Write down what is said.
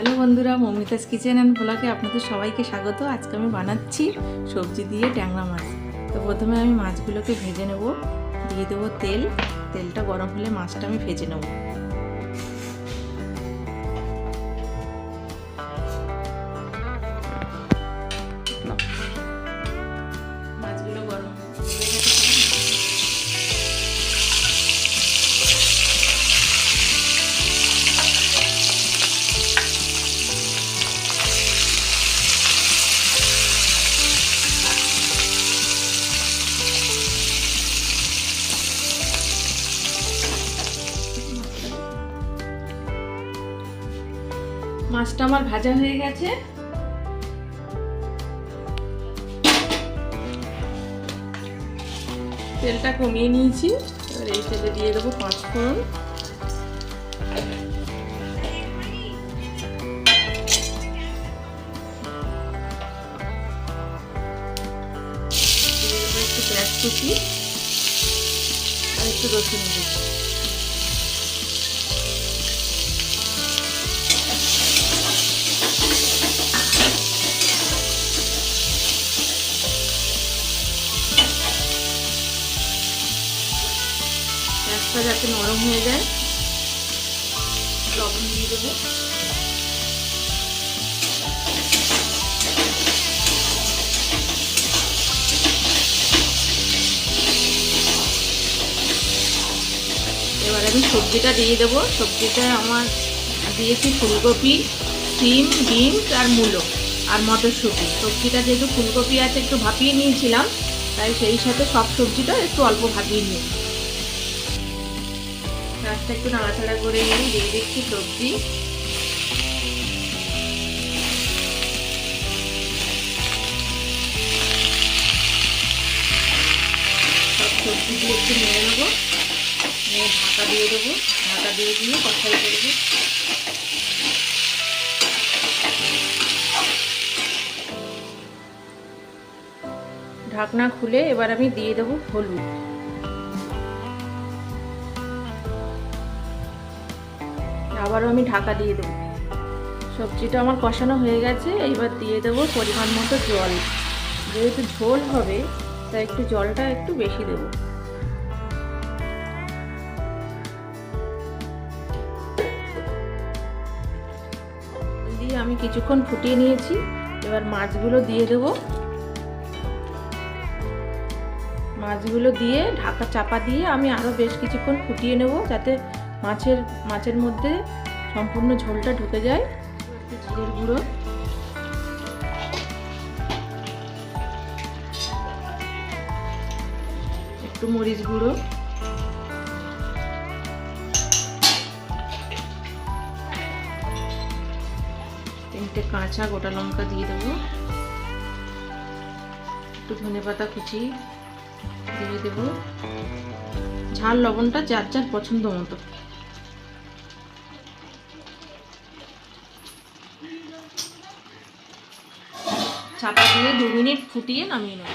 Hello বন্ধুরা, Moumita's kitchen and ব্লগে আপনাদের সবাইকে স্বাগত। আজকে আমি বানাচ্ছি সবজি দিয়ে ট্যাংরা মাছ। তো প্রথমে আমি মাছগুলোকে ভেজে নেব, দিয়ে দেবো তেল। তেলটা গরম হলে মাছটা আমি ভেজে নেব। মাছগুলো গরম মাছটা আমার ভাজা হয়ে গেছে। তেলটা কমিয়ে নিয়েছি, এবার এই তেলে দিয়ে দেবো 5 ফোড়ন, একটু পেঁয়াজ কুচি আর একটু রসুন কুচি। পেঁয়াজটা যাতে নরম হয়ে যায়, লবণ দিয়ে দেবো। এবার আমি সবজিটা দিয়ে দেবো। সবজিটা আমার দিয়েছি ফুলকপি, সিম, বিনস আর মূলো আর মটরশুঁটি। সবজিটা যেহেতু ফুলকপি আছে একটু ভাপিয়ে নিয়েছিলাম, তাই সেই সাথে সব সবজিটা একটু অল্প ভাপিয়ে নিয়েছি। গাছটা একটু নাড়াচাড়া করে নিয়ে দিয়ে দিচ্ছি সবজি। সব সবজি দিয়ে একটু নেড়ে নেবো, নিয়ে ঢাকা দিয়ে দেবো। ঢাকা দিয়ে কষাই করবো। ঢাকনা খুলে এবার আমি দিয়ে দেবো হলুদ। আবারও আমি ঢাকা দিয়ে দেবো। সবজিটা আমার কষানো হয়ে গেছে, এইবার দিয়ে দেবো পরিমাণ মতো জল। যেহেতু ঝোল হবে তাই একটু জলটা একটু বেশি দেবো। দিয়ে আমি কিছুক্ষণ ফুটিয়ে নিয়েছি, এবার মাছগুলো দিয়ে দেবো। মাছগুলো দিয়ে ঢাকা চাপা দিয়ে আমি আরও বেশ কিছুক্ষণ ফুটিয়ে নেব, যাতে মাছের মধ্যে সম্পূর্ণ ঝোলটা ঢুকে যায়। একটু জিরের গুঁড়ো, একটু মরিচ গুঁড়ো, তিনটে কাঁচা গোটা লঙ্কা দিয়ে দেবো, একটু ধনেপাতা কুচি দিয়ে দেবো। ঝাল লবণটা যার যার পছন্দ মতো। চাপা দিয়ে 2 মিনিট ফুটিয়ে নামিয়ে নেব।